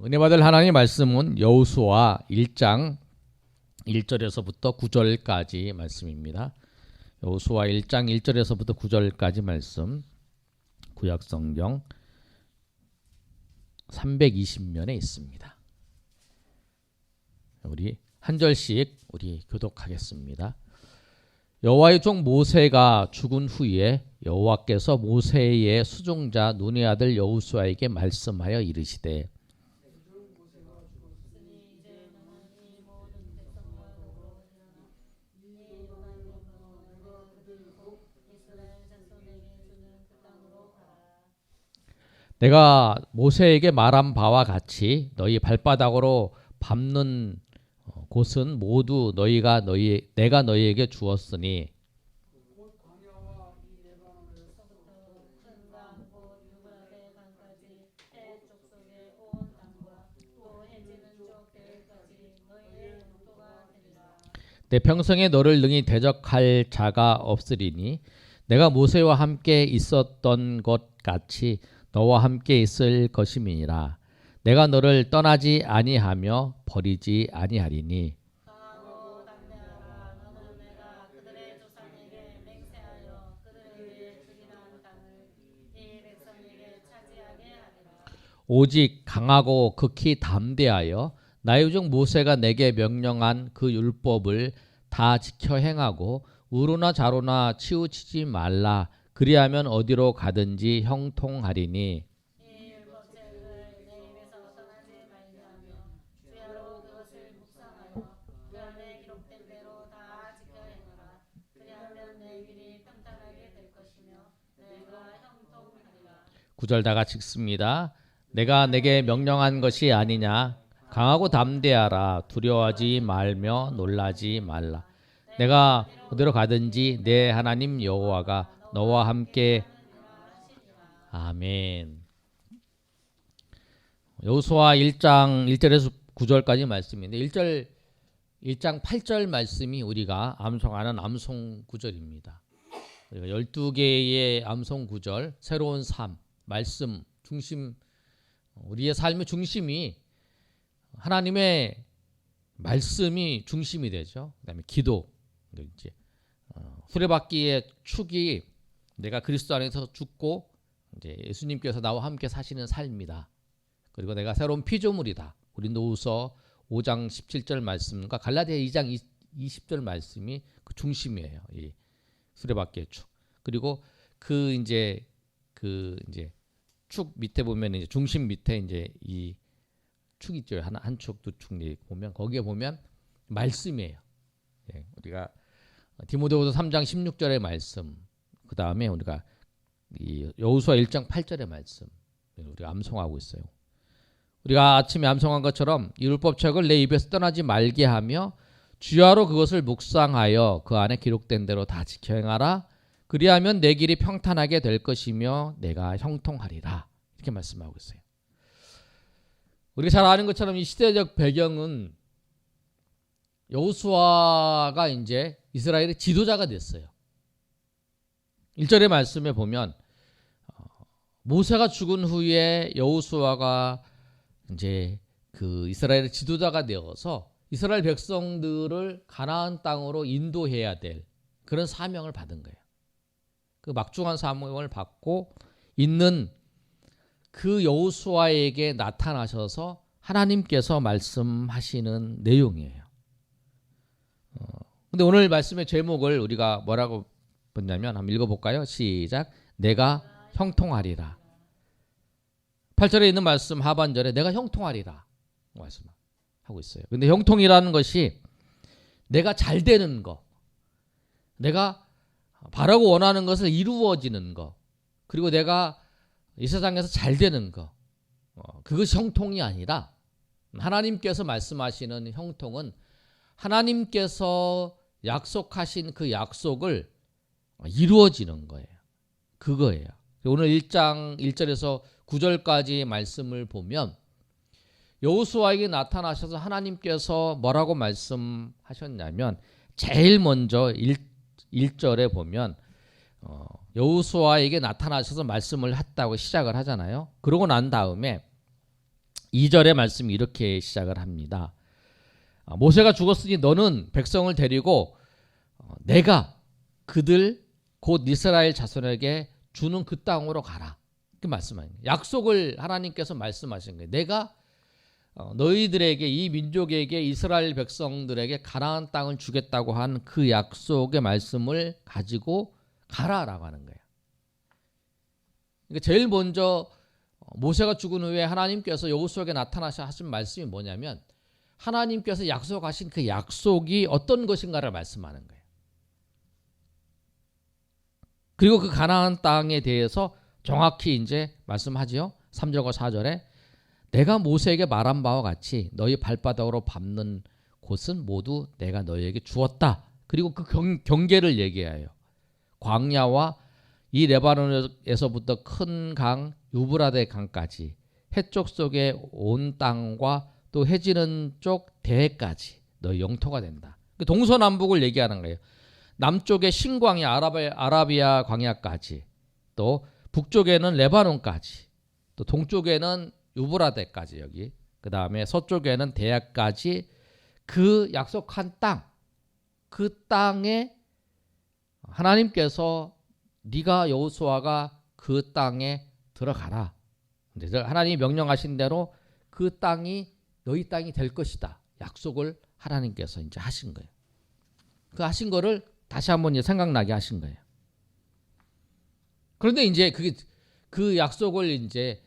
은혜 받을 하나님의 말씀은 여호수아 1장 1절에서부터 9절까지 말씀입니다. 여호수아 1장 1절에서부터 9절까지 말씀, 구약성경 320면에 있습니다. 우리 한 절씩 우리 교독하겠습니다. 여호와의 종 모세가 죽은 후에 여호와께서 모세의 수종자 눈의 아들 여호수아에게 말씀하여 이르시되 내가 모세에게 말한 바와 같이 너희 발바닥으로 밟는 곳은 모두 내가 너희에게 주었으니 내 평생에 너를 능히 대적할 자가 없으리니 내가 모세와 함께 있었던 것 같이 너와 함께 있을 것임이니라. 내가 너를 떠나지 아니하며 버리지 아니하리니 오직 강하고 극히 담대하여 나의 종 모세가 내게 명령한 그 율법을 다 지켜 행하고 우로나 좌로나 치우치지 말라. 그리하면 어디로 가든지 형통하리니 구절 다 같이 읽습니다. 내가 내게 명령한 것이 아니냐. 강하고 담대하라. 두려워하지 말며 놀라지 말라. 내가 어디로 가든지 내 하나님 여호와가 너와 함께. 아멘. 여호수아 1장 1절에서 9절까지 말씀인데 1장 8절 말씀이 우리가 암송하는 암송 구절입니다. 우리가 12개의 암송 구절, 새로운 삶, 말씀, 중심, 우리의 삶의 중심이 하나님의 말씀이 중심이 되죠. 그다음에 기도, 이제 수레바퀴의 축이 내가 그리스도 안에서 죽고 이제 예수님께서 나와 함께 사시는 삶이다. 그리고 내가 새로운 피조물이다. 고린도후서 5장 17절 말씀과 갈라디아 2장 20절 말씀이 그 중심이에요. 이 수레바퀴의 축. 그리고 그 이제 축 밑에 보면 이제 중심 밑에 이제 이 축 있죠. 한 축, 두 축 보면 거기에 보면 말씀이에요. 예, 우리가 디모데후서 3장 16절의 말씀, 그 다음에 우리가 이 여호수아 1장 8절의 말씀 우리가 암송하고 있어요. 우리가 아침에 암송한 것처럼 이 율법책을 내 입에서 떠나지 말게 하며 주야로 그것을 묵상하여 그 안에 기록된 대로 다 지켜 행하라. 그리하면 내 길이 평탄하게 될 것이며 내가 형통하리라. 이렇게 말씀하고 있어요. 우리가 잘 아는 것처럼 이 시대적 배경은 여호수아가 이제 이스라엘의 지도자가 됐어요. 1절의 말씀에 보면 모세가 죽은 후에 여호수아가 이제 그 이스라엘의 지도자가 되어서 이스라엘 백성들을 가나안 땅으로 인도해야 될 그런 사명을 받은 거예요. 그 막중한 사명을 받고 있는 그 여호수아에게 나타나셔서 하나님께서 말씀하시는 내용이에요. 근데 오늘 말씀의 제목을 우리가 뭐라고 봤냐면 한번 읽어볼까요? 시작. 내가 형통하리라. 8절에 있는 말씀 하반절에 내가 형통하리라 말씀하고 있어요. 근데 형통이라는 것이 내가 잘 되는 거, 내가 바라고 원하는 것을 이루어지는 거, 그리고 내가 이 세상에서 잘 되는 거, 그것이 형통이 아니라 하나님께서 말씀하시는 형통은 하나님께서 약속하신 그 약속을 이루어지는 거예요. 그거예요. 오늘 1장 1절에서 9절까지 말씀을 보면 여호수아에게 나타나셔서 하나님께서 뭐라고 말씀하셨냐면 제일 먼저 1절에 보면 여호수아에게 나타나셔서 말씀을 했다고 시작을 하잖아요. 그러고 난 다음에 2절의 말씀이 이렇게 시작을 합니다. 모세가 죽었으니 너는 백성을 데리고 내가 그들 곧 이스라엘 자손에게 주는 그 땅으로 가라. 그 말씀하는 거예요. 약속을 하나님께서 말씀하신 거예요. 내가 너희들에게, 이 민족에게, 이스라엘 백성들에게 가나안 땅을 주겠다고 한 그 약속의 말씀을 가지고 가라라고 하는 거예요. 그러니까 제일 먼저 모세가 죽은 후에 하나님께서 여호수아에게 나타나셔 하신 말씀이 뭐냐면, 하나님께서 약속하신 그 약속이 어떤 것인가를 말씀하는 거예요. 그리고 그 가나안 땅에 대해서 정확히 이제 말씀하지요. 3절과 4절에 내가 모세에게 말한 바와 같이 너희 발바닥으로 밟는 곳은 모두 내가 너희에게 주었다. 그리고 그 경계를 얘기해요. 광야와 이 레바논에서부터 큰 강 유브라데 강까지, 해쪽 속의 온 땅과 또 해지는 쪽 대해까지 너희 영토가 된다. 동서남북을 얘기하는 거예요. 남쪽에 신광야 아라비아 광야까지, 또 북쪽에는 레바논까지, 또 동쪽에는 유브라데까지, 여기 그 다음에 서쪽에는 대야까지, 그 약속한 땅, 그 땅에 하나님께서 네가 여호수아가 그 땅에 들어가라. 하나님이 명령하신 대로 그 땅이 너희 땅이 될 것이다. 약속을 하나님께서 이제 하신 거예요. 그 하신 거를 다시 한번 이제 생각나게 하신 거예요. 그런데 이제 그 약속을 이제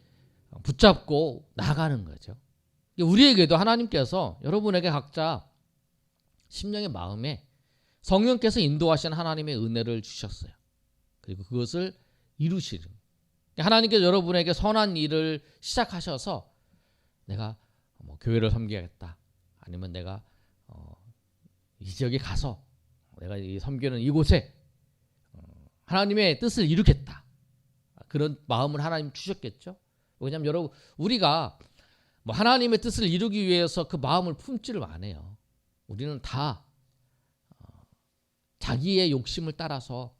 붙잡고 나가는 거죠. 우리에게도 하나님께서 여러분에게 각자 심령의 마음에 성령께서 인도하신 하나님의 은혜를 주셨어요. 그리고 그것을 이루시는, 하나님께서 여러분에게 선한 일을 시작하셔서 내가 뭐 교회를 섬겨야겠다, 아니면 내가 이 지역에 가서 내가 이 섬기는 이곳에 하나님의 뜻을 이루겠다, 그런 마음을 하나님 주셨겠죠. 왜냐하면 여러분, 우리가 뭐 하나님의 뜻을 이루기 위해서 그 마음을 품지를 않아요. 우리는 다 자기의 욕심을 따라서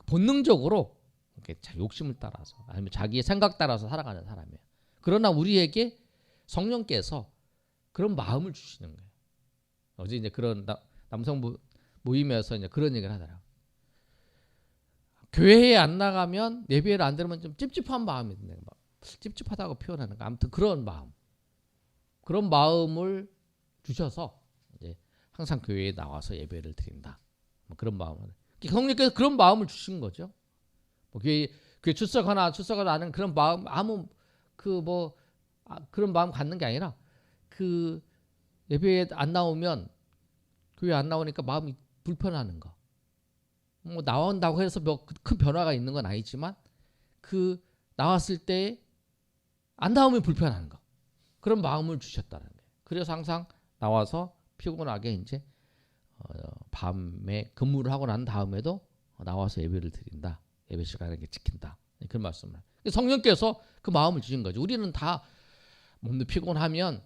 본능적으로 이렇게 욕심을 따라서, 아니면 자기의 생각 따라서 살아가는 사람이에요. 그러나 우리에게 성령께서 그런 마음을 주시는 거예요. 어제 이제 그런 남성 모임에서 이제 그런 얘기를 하더라고요. 교회에 안 나가면, 예배를 안 들으면 좀 찝찝한 마음이 드는 거예요. 찝찝하다고 표현하는 거. 아무튼 그런 마음을 주셔서 이제 항상 교회에 나와서 예배를 드린다. 뭐 그런 마음을, 성령께서 그런 마음을 주신 거죠. 뭐 교회 출석하나 하는 그런 마음, 아무 그런 마음 갖는 게 아니라, 그 예배에 안 나오면, 교회 안 나오니까 마음이 불편하는 거. 뭐 나온다고 해서 뭐 큰 변화가 있는 건 아니지만, 그 나왔을 때 안 나오면 불편한 거, 그런 마음을 주셨다는 거예요. 그래서 항상 나와서 피곤하게 이제 밤에 근무를 하고 난 다음에도 나와서 예배를 드린다, 예배 시간을 지킨다, 그런 말씀을. 성령께서 그 마음을 주신 거죠. 우리는 다 몸도 피곤하면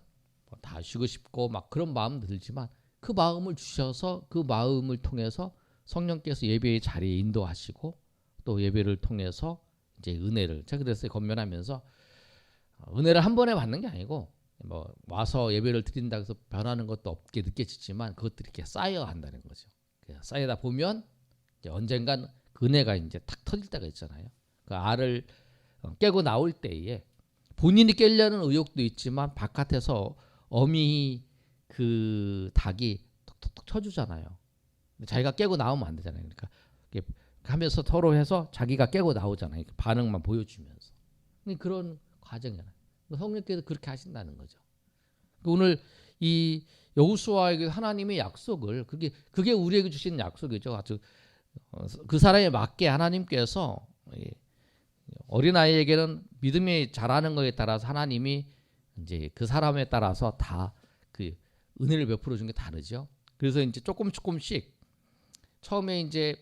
다 쉬고 싶고 막 그런 마음도 들지만, 그 마음을 주셔서 그 마음을 통해서 성령께서 예배의 자리에 인도하시고, 또 예배를 통해서 이제 은혜를, 제가 그래서 건면하면서 은혜를 한 번에 받는 게 아니고, 뭐 와서 예배를 드린다고 해서 변하는 것도 없게 느껴지지만, 그것들이 이렇게 쌓여간다는 거죠. 쌓이다 보면 이제 언젠간 그 은혜가 이제 탁 터질 때가 있잖아요. 그 알을 깨고 나올 때에 본인이 깨려는 의욕도 있지만, 바깥에서 어미 그 닭이 톡톡톡 쳐주잖아요. 자기가 깨고 나오면 안 되잖아요. 그러니까 하면서 서로 해서 자기가 깨고 나오잖아요. 반응만 보여주면서. 그런 과정이잖아요. 성령께서 그렇게 하신다는 거죠. 오늘 이 여호수아에게 하나님의 약속을, 그게 우리에게 주신 약속이죠. 아주 그 사람에 맞게 하나님께서, 어린아이에게는 믿음이 자라는 것에 따라서 하나님이 이제 그 사람에 따라서 다 그 은혜를 베풀어 준 게 다르죠. 그래서 이제 조금씩 처음에 이제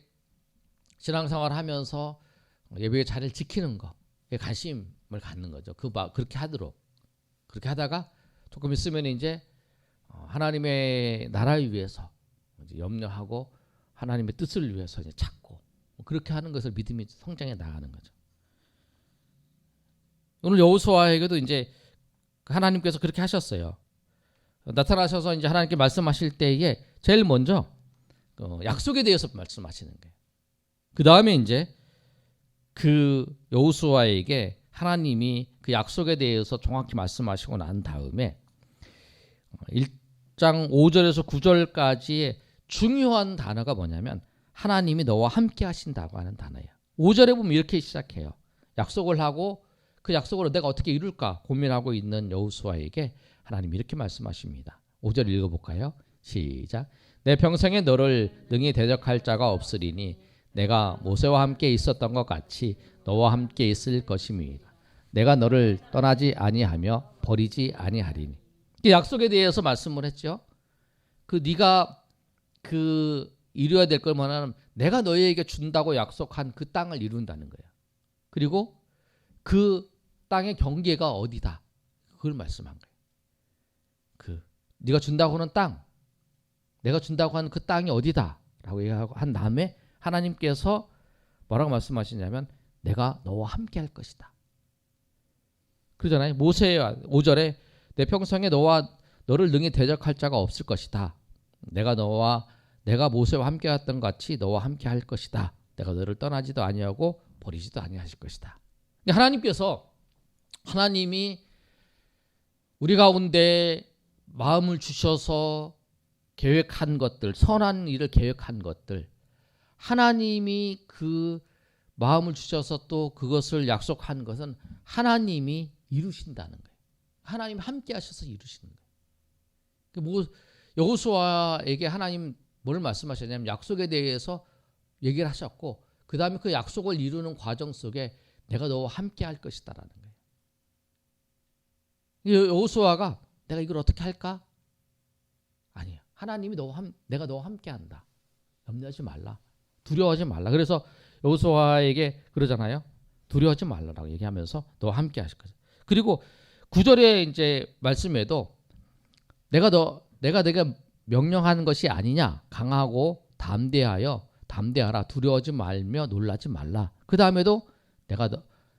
신앙생활 하면서 예배의 자리를 지키는 거에 관심을 갖는 거죠. 그렇게 그렇게 하다가 조금 있으면 이제 하나님의 나라를 위해서 이제 염려하고, 하나님의 뜻을 위해서 이제 찾고, 그렇게 하는 것을 믿음이 성장해 나가는 거죠. 오늘 여호수아에게도 이제 하나님께서 그렇게 하셨어요. 나타나셔서 이제 하나님께 말씀하실 때에 제일 먼저 약속에 대해서 말씀하시는 거예요. 그 다음에 이제 그 여호수아에게 하나님이 그 약속에 대해서 정확히 말씀하시고 난 다음에 1장 5절에서 9절까지의 중요한 단어가 뭐냐면 하나님이 너와 함께 하신다고 하는 단어예요. 5절에 보면 이렇게 시작해요. 약속을 하고 그 약속으로 내가 어떻게 이룰까 고민하고 있는 여호수아에게 하나님이 이렇게 말씀하십니다. 5절 읽어볼까요? 시작. 내 평생에 너를 능히 대적할 자가 없으리니 내가 모세와 함께 있었던 것 같이 너와 함께 있을 것임이니라. 내가 너를 떠나지 아니하며 버리지 아니하리니. 이 약속에 대해서 말씀을 했죠. 네가 이루어야 될 걸 뭐냐면 내가 너희에게 준다고 약속한 그 땅을 이룬다는 거예요. 그리고 그 땅의 경계가 어디다. 그걸 말씀한 거예요. 네가 준다고 하는 땅, 내가 준다고 하는 그 땅이 어디다 라고 얘기하고 한 다음에 하나님께서 뭐라고 말씀하시냐면 내가 너와 함께 할 것이다. 그러잖아요. 모세야 5절에 내 평생에 너를 능히 대적할 자가 없을 것이다. 내가 모세와 함께 했던 것 같이 너와 함께 할 것이다. 내가 너를 떠나지도 아니하고 버리지도 아니하실 것이다. 하나님이 우리 가운데 마음을 주셔서 계획한 것들, 선한 일을 계획한 것들, 하나님이 그 마음을 주셔서 또 그것을 약속한 것은 하나님이 이루신다는 거예요. 하나님 함께 하셔서 이루시는 거예요. 여호수아에게 하나님 뭘 말씀하셨냐면 약속에 대해서 얘기를 하셨고 그 다음에 그 약속을 이루는 과정 속에 내가 너와 함께 할 것이다라는 거예요. 여호수아가 내가 이걸 어떻게 할까? 아니야. 하나님이 내가 너와 함께 한다. 염려하지 말라. 두려워하지 말라. 그래서 여호수아에게 그러잖아요. 두려워하지 말라라고 얘기하면서 너와 함께 하실 거죠. 그리고 9절의 이제 말씀에도 내가 내가 명령하는 것이 아니냐. 강하고 담대하라. 두려워하지 말며 놀라지 말라. 그 다음에도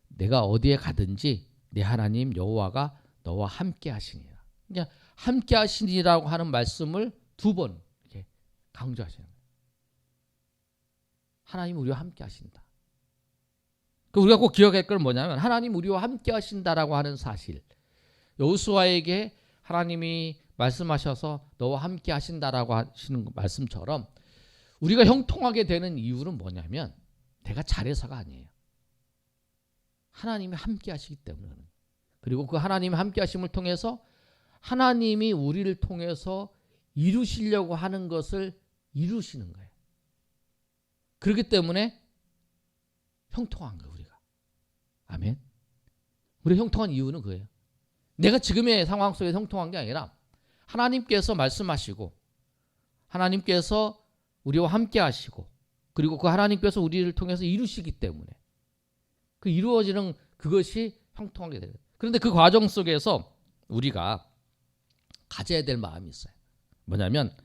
내가 어디에 가든지 내 하나님 여호와가 너와 함께 하시니라. 그러니까 함께 하시니라고 하는 말씀을 2번 이렇게 강조하시는 거예요. 하나님 우리와 함께 하신다. 우리가 꼭 기억할 건 뭐냐면 하나님 우리와 함께 하신다라고 하는 사실. 여호수아에게 하나님이 말씀하셔서 너와 함께 하신다라고 하시는 말씀처럼 우리가 형통하게 되는 이유는 뭐냐면 내가 잘해서가 아니에요. 하나님이 함께 하시기 때문에. 그리고 그 하나님이 함께 하심을 통해서 하나님이 우리를 통해서 이루시려고 하는 것을 이루시는 거예요. 그렇기 때문에 형통한 거예요, 우리가. 아멘. 우리 형통한 이유는 그거예요. 내가 지금의 상황 속에 형통한 게 아니라 하나님께서 말씀하시고 하나님께서 우리와 함께 하시고 그리고 그 하나님께서 우리를 통해서 이루시기 때문에 그 이루어지는 그것이 형통하게 돼요. 그런데 그 과정 속에서 우리가 가져야 될 마음이 있어요. 뭐냐면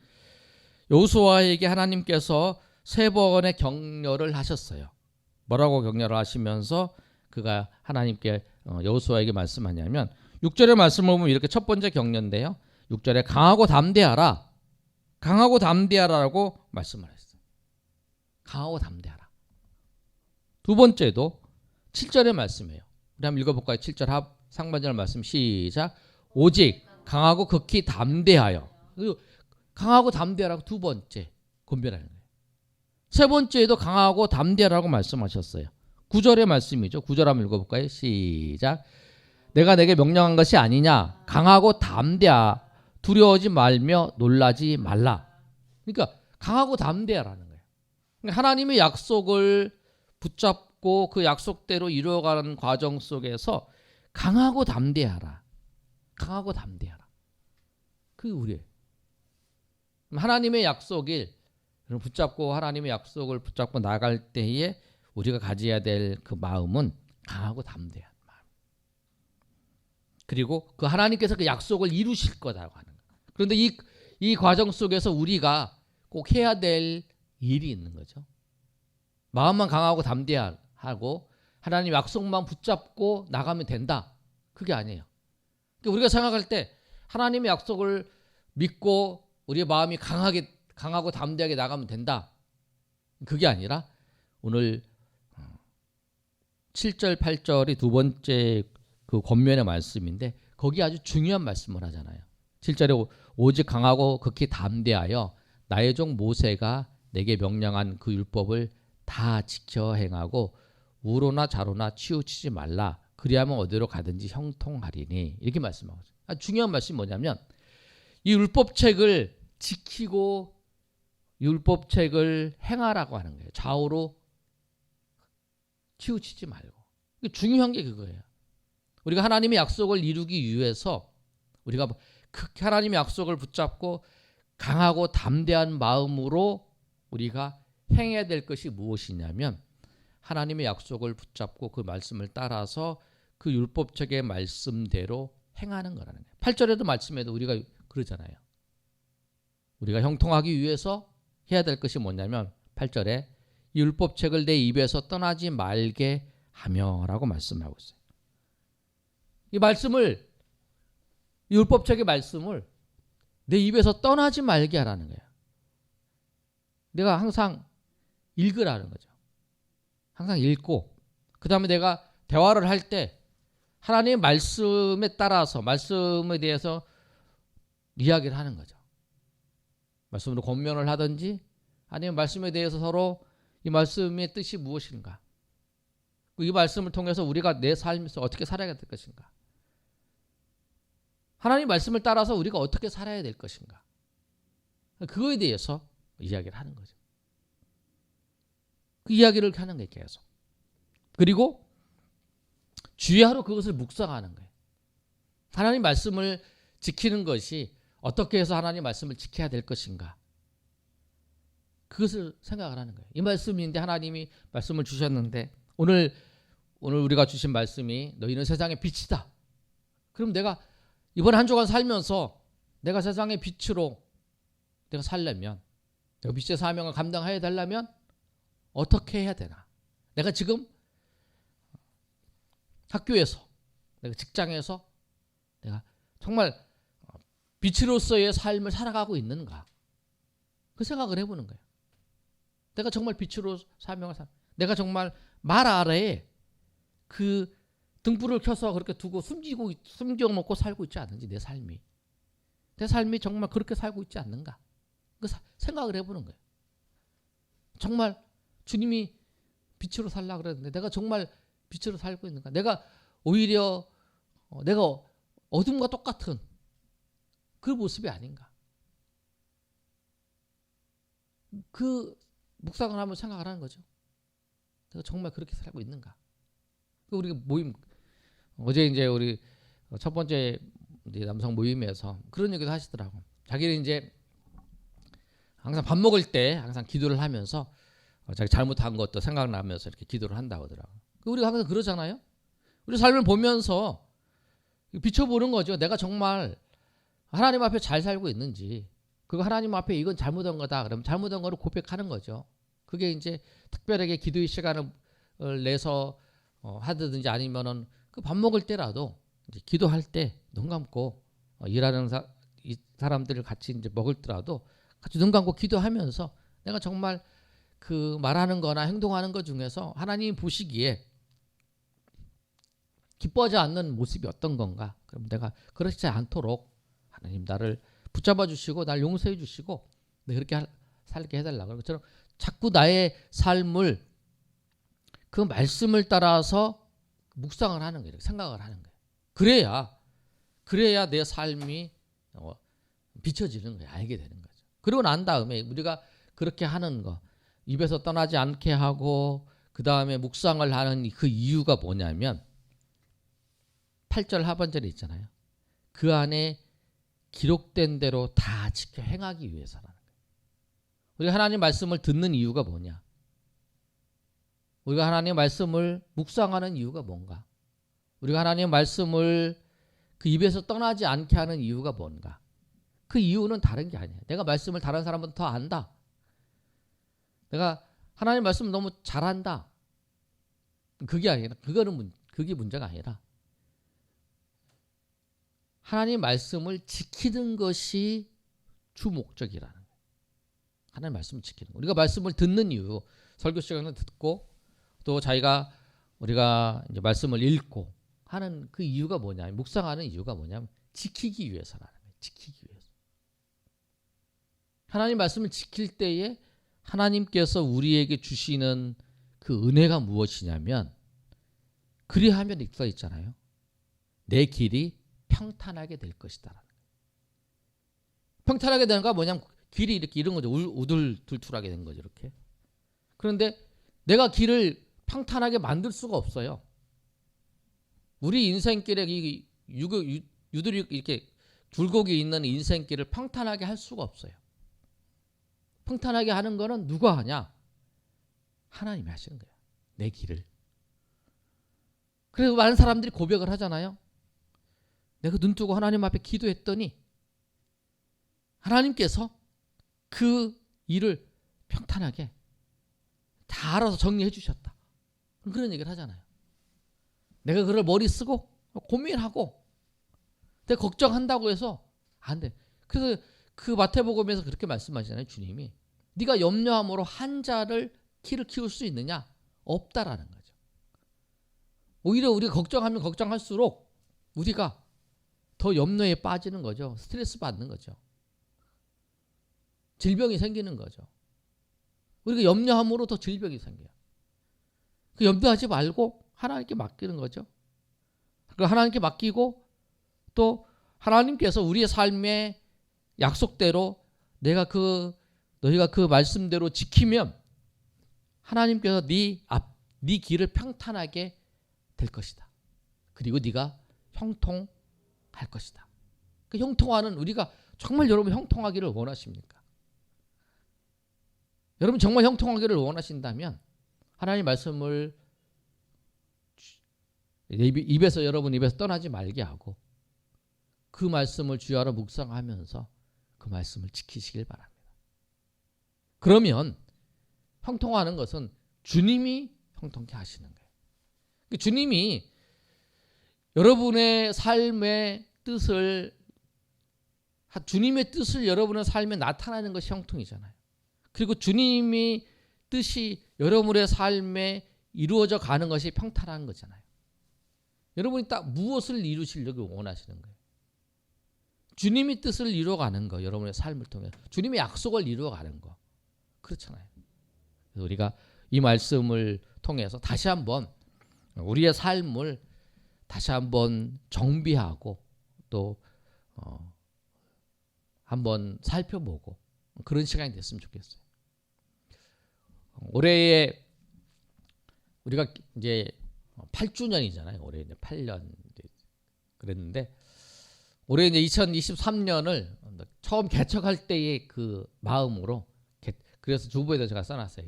여호수아에게 하나님께서 3번의 격려를 하셨어요. 뭐라고 격려를 하시면서 그가 하나님께 여호수아에게 말씀하냐면 6절의 말씀을 보면 이렇게 첫 번째 격려인데요. 6절에 강하고 담대하라라고 말씀을 했어요. 강하고 담대하라. 두 번째도 7절의 말씀이에요. 우리 한번 읽어볼까요? 7절 상반절 말씀 시작. 오직 강하고 극히 담대하여. 강하고 담대하라고 두 번째 권면하는 거예요. 세 번째에도 강하고 담대하라고 말씀하셨어요. 9절의 말씀이죠. 9절 한번 읽어볼까요? 시작. 내가 내게 명령한 것이 아니냐. 강하고 담대하. 두려워하지 말며 놀라지 말라. 그러니까 강하고 담대하라는 거예요. 그러니까 하나님의 약속을 붙잡고 그 약속대로 이루어가는 과정 속에서 강하고 담대하라. 강하고 담대하라. 그게 우리예요. 하나님의 약속을 붙잡고 하나님의 약속을 붙잡고 나갈 때에 우리가 가져야 될 그 마음은 강하고 담대한 마음. 그리고 그 하나님께서 그 약속을 이루실 거라고 하는 거예요. 그런데 이 과정 속에서 우리가 꼭 해야 될 일이 있는 거죠. 마음만 강하고 담대하고 하나님 약속만 붙잡고 나가면 된다. 그게 아니에요. 그러니까 우리가 생각할 때 하나님의 약속을 믿고 우리의 마음이 강하고 담대하게 나가면 된다. 그게 아니라 오늘 7절, 8절이 두 번째 그 권면의 말씀인데 거기 아주 중요한 말씀을 하잖아요. 7절에 오직 강하고 극히 담대하여 나의 종 모세가 내게 명령한 그 율법을 다 지켜 행하고 우로나 좌로나 치우치지 말라. 그리하면 어디로 가든지 형통하리니. 이렇게 말씀하고 있어요. 아주 중요한 말씀이 뭐냐면 이 율법책을 지키고 율법책을 행하라고 하는 거예요. 좌우로 치우치지 말고. 중요한 게 그거예요. 우리가 하나님의 약속을 이루기 위해서 우리가 하나님의 약속을 붙잡고 강하고 담대한 마음으로 우리가 행해야 될 것이 무엇이냐면 하나님의 약속을 붙잡고 그 말씀을 따라서 그 율법책의 말씀대로 행하는 거라는 거예요. 8절에도 말씀에도 우리가 그러잖아요. 우리가 형통하기 위해서 해야 될 것이 뭐냐면 8절에 율법책을 내 입에서 떠나지 말게 하며라고 말씀하고 있어요. 이 말씀을 율법책의 말씀을 내 입에서 떠나지 말게 하라는 거예요. 내가 항상 읽으라는 거죠. 항상 읽고 그 다음에 내가 대화를 할 때 하나님의 말씀에 따라서 말씀에 대해서 이야기를 하는 거죠. 말씀으로 권면을 하든지 아니면 말씀에 대해서 서로 이 말씀의 뜻이 무엇인가, 이 말씀을 통해서 우리가 내 삶에서 어떻게 살아야 될 것인가, 하나님 말씀을 따라서 우리가 어떻게 살아야 될 것인가, 그거에 대해서 이야기를 하는 거죠. 그 이야기를 하는 거예요, 계속. 그리고 주야로 그것을 묵상하는 거예요. 하나님 말씀을 지키는 것이 어떻게 해서 하나님 말씀을 지켜야 될 것인가, 그것을 생각을 하는 거예요. 이 말씀인데 하나님이 말씀을 주셨는데 오늘 우리가 주신 말씀이 너희는 세상의 빛이다. 그럼 내가 이번 한 주간 살면서 내가 세상의 빛으로 내가 살려면, 내가 빛의 사명을 감당해야 되려면 어떻게 해야 되나? 내가 지금 학교에서, 내가 직장에서 내가 정말 빛으로서의 삶을 살아가고 있는가? 그 생각을 해보는 거예요. 내가 정말 빛으로 사명을 내가 정말 말 아래에 그 등불을 켜서 그렇게 두고 숨겨놓고 살고 있지 않는지, 내 삶이 정말 그렇게 살고 있지 않는가? 그 생각을 해보는 거예요. 정말 주님이 빛으로 살라 그랬는데 내가 정말 빛으로 살고 있는가? 내가 오히려 내가 어둠과 똑같은 그 모습이 아닌가? 그 묵상을 하면 생각을 하는 거죠. 내가 정말 그렇게 살고 있는가? 우리 모임 어제 이제 우리 첫 번째 남성 모임에서 그런 얘기도 하시더라고. 자기는 이제 항상 밥 먹을 때 항상 기도를 하면서 자기 잘못한 것도 생각나면서 이렇게 기도를 한다고 하더라고. 우리가 항상 그러잖아요. 우리 삶을 보면서 비춰보는 거죠. 내가 정말 하나님 앞에 잘 살고 있는지, 그리고 하나님 앞에 이건 잘못한 거다 그러면 잘못한 거를 고백하는 거죠. 그게 이제 특별하게 기도의 시간을 내서 하든지 아니면은 그 밥 먹을 때라도 이제 기도할 때 눈 감고 일하는 이 사람들을 같이 이제 먹을 때라도 같이 눈 감고 기도하면서 내가 정말 그 말하는 거나 행동하는 것 중에서 하나님이 보시기에 기뻐하지 않는 모습이 어떤 건가? 그럼 내가 그렇지 않도록 하나님 나를 붙잡아 주시고 날 용서해 주시고 그렇게 살게 해달라고. 그처럼 자꾸 나의 삶을 그 말씀을 따라서 묵상을 하는 거예요. 생각을 하는 거예요. 그래야 내 삶이 비춰지는 거예요. 알게 되는 거죠. 그러고 난 다음에 우리가 그렇게 하는 거, 입에서 떠나지 않게 하고 그 다음에 묵상을 하는 그 이유가 뭐냐면 8절 하반절에 있잖아요. 그 안에 기록된 대로 다 지켜 행하기 위해서라는 거예요. 우리가 하나님 말씀을 듣는 이유가 뭐냐? 우리가 하나님의 말씀을 묵상하는 이유가 뭔가? 우리가 하나님의 말씀을 그 입에서 떠나지 않게 하는 이유가 뭔가? 그 이유는 다른 게 아니에요. 내가 말씀을 다른 사람보다 더 안다. 내가 하나님 말씀을 너무 잘한다. 그게 아니라 그게 문제가 아니라 하나님 말씀을 지키는 것이 주 목적이라는 거예요. 하나님 말씀을 지키는 거. 우리가 말씀을 듣는 이유, 설교 시간을 듣고 또 우리가 이제 말씀을 읽고 하는 그 이유가 뭐냐? 묵상하는 이유가 뭐냐면 지키기 위해서라는 거예요. 지키기 위해서. 하나님 말씀을 지킬 때에 하나님께서 우리에게 주시는 그 은혜가 무엇이냐면 그리하면 써 있잖아요. 내 길이 평탄하게 될 것이다. 평탄하게 되는 거 뭐냐면 길이 이렇게 이런 거죠. 우둘툴툴하게 된 거죠. 이렇게. 그런데 내가 길을 평탄하게 만들 수가 없어요. 우리 인생길에 유들이 이렇게 굴곡이 있는 인생길을 평탄하게 할 수가 없어요. 평탄하게 하는 거는 누가 하냐? 하나님이 하시는 거예요. 내 길을. 그래서 많은 사람들이 고백을 하잖아요. 내가 눈 뜨고 하나님 앞에 기도했더니 하나님께서 그 일을 평탄하게 다 알아서 정리해 주셨다. 그런 얘기를 하잖아요. 내가 그걸 머리 쓰고 고민하고 내가 걱정한다고 해서 안 돼. 그래서 그 마태복음에서 그렇게 말씀하시잖아요. 주님이 네가 염려함으로 한 자를 키를 키울 수 있느냐? 없다라는 거죠. 오히려 우리가 걱정하면 걱정할수록 우리가 더 염려에 빠지는 거죠. 스트레스 받는 거죠. 질병이 생기는 거죠. 우리가 염려함으로 더 질병이 생겨요. 그 염려하지 말고 하나님께 맡기는 거죠. 그 하나님께 맡기고 또 하나님께서 우리의 삶의 약속대로 너희가 그 말씀대로 지키면 하나님께서 네 길을 평탄하게 될 것이다. 그리고 네가 형통할 것이다. 그 형통하는 우리가 정말 여러분 형통하기를 원하십니까? 여러분 정말 형통하기를 원하신다면 하나님 말씀을 여러분 입에서 떠나지 말게 하고 그 말씀을 주야로 묵상하면서 그 말씀을 지키시길 바랍니다. 그러면 형통하는 것은 주님이 형통케 하시는 거예요. 주님이 여러분의 삶의 주님의 뜻을 여러분의 삶에 나타나는 것이 형통이잖아요. 그리고 주님이 뜻이 여러분의 삶에 이루어져 가는 것이 평탄한 거잖아요. 여러분이 딱 무엇을 이루시려고 원하시는 거예요? 주님의 뜻을 이루어가는 거, 여러분의 삶을 통해 주님의 약속을 이루어가는 거, 그렇잖아요. 그래서 우리가 이 말씀을 통해서 다시 한번 우리의 삶을 다시 한번 정비하고 또 한번 살펴보고 그런 시간이 됐으면 좋겠어요. 올해에 우리가 이제 8주년이잖아요. 올해 이제 8년 그랬는데 올해 이제 2023년을 처음 개척할 때의 그 마음으로 그래서 주보에도 제가 써놨어요.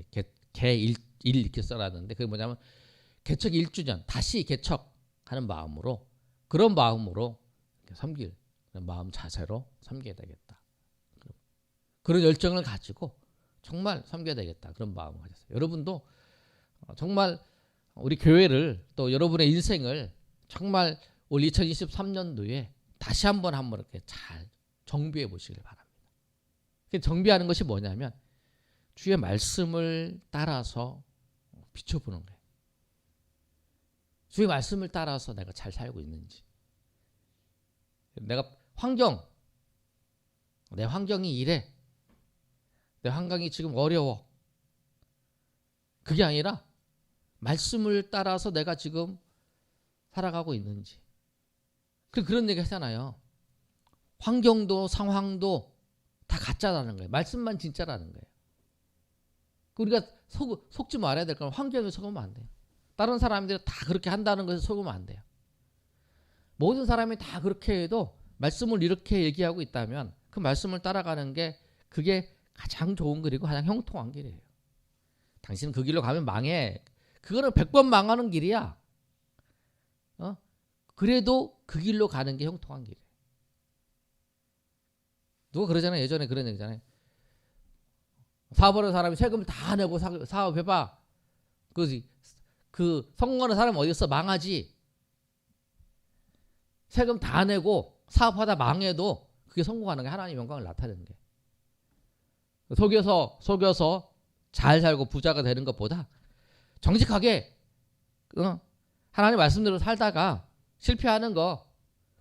개1 이렇게 써놨는데 그게 뭐냐면 개척 1주년 다시 개척하는 마음으로 그런 마음으로 섬길 마음 자세로 섬겨야 되겠다. 그런 열정을 가지고 정말 섬겨야 되겠다. 그런 마음을 가졌어요. 여러분도 정말 우리 교회를 또 여러분의 인생을 정말 올 2023년도에 다시 한번 이렇게 잘 정비해 보시길 바랍니다. 정비하는 것이 뭐냐면 주의 말씀을 따라서 비춰보는 거예요. 주의 말씀을 따라서 내가 잘 살고 있는지. 내가 내 환경이 이래. 내 환경이 지금 어려워. 그게 아니라 말씀을 따라서 내가 지금 살아가고 있는지. 그런 얘기 하잖아요. 환경도 상황도 다 가짜라는 거예요. 말씀만 진짜라는 거예요. 우리가 속지 말아야 될 건 환경에 속으면 안 돼요. 다른 사람들이 다 그렇게 한다는 것에 속으면 안 돼요. 모든 사람이 다 그렇게 해도 말씀을 이렇게 얘기하고 있다면 그 말씀을 따라가는 게 그게 가장 좋은 길이고 가장 형통한 길이에요. 당신은 그 길로 가면 망해. 그거는 100번 망하는 길이야. 그래도 그 길로 가는 게 형통한 길이에요. 누가 그러잖아요. 예전에 그런 얘기잖아요. 사업하는 사람이 세금을 다 내고 사업해봐. 그 성공하는 사람이 어디 있어? 망하지. 세금 다 내고 사업하다 망해도 그게 성공하는 게 하나님의 영광을 나타내는 게. 속여서 잘 살고 부자가 되는 것보다 정직하게 하나님 말씀대로 살다가 실패하는 거,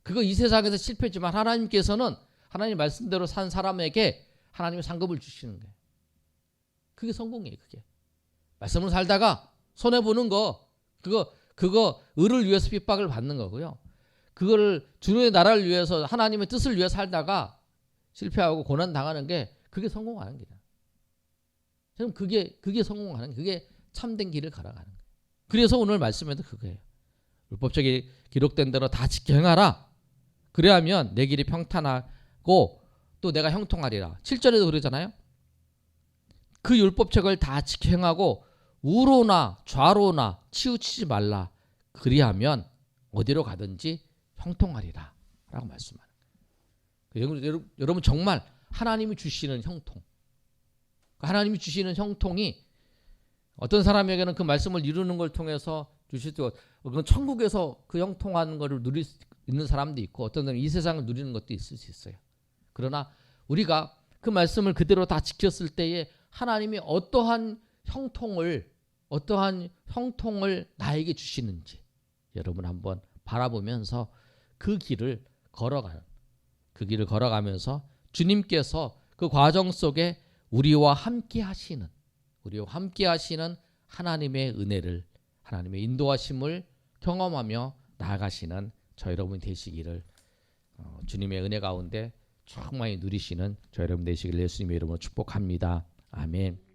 그거 이 세상에서 실패지만 하나님께서는 하나님 말씀대로 산 사람에게 하나님의 상급을 주시는 거예요. 그게 성공이에요. 그게 말씀으로 살다가 손해보는 거, 그거 의를 위해서 핍박을 받는 거고요. 그거를 주의 나라를 위해서 하나님의 뜻을 위해 살다가 실패하고 고난 당하는 게 그게 성공하는 길이야. 그럼 그게 성공하는, 그게 참된 길을 걸어가는 거예요. 그래서 오늘 말씀에도 그거예요. 율법적이 기록된 대로 다 지켜 행하라. 그래야면 내 길이 평탄하고 또 내가 형통하리라. 7절에도 그러잖아요. 그 율법책을 다 지켜 행하고 우로나 좌로나 치우치지 말라. 그리하면 어디로 가든지 형통하리라 라고 말씀하는 거예요. 여러분 정말 하나님이 주시는 형통, 하나님이 주시는 형통이 어떤 사람에게는 그 말씀을 이루는 걸 통해서 주실 때 그건 천국에서 그 형통하는 것을 누릴 수 있는 사람도 있고 어떤 사람은 이 세상을 누리는 것도 있을 수 있어요. 그러나 우리가 그 말씀을 그대로 다 지켰을 때에 하나님이 어떠한 형통을 나에게 주시는지 여러분 한번 바라보면서 그 길을 걸어가면서 주님께서 그 과정 속에 우리와 함께 하시는 하나님의 은혜를, 하나님의 인도하심을 경험하며 나아가시는 저 여러분 되시기를, 주님의 은혜 가운데 충만히 누리시는 저 여러분 되시기를 예수님의 이름으로 축복합니다. 아멘.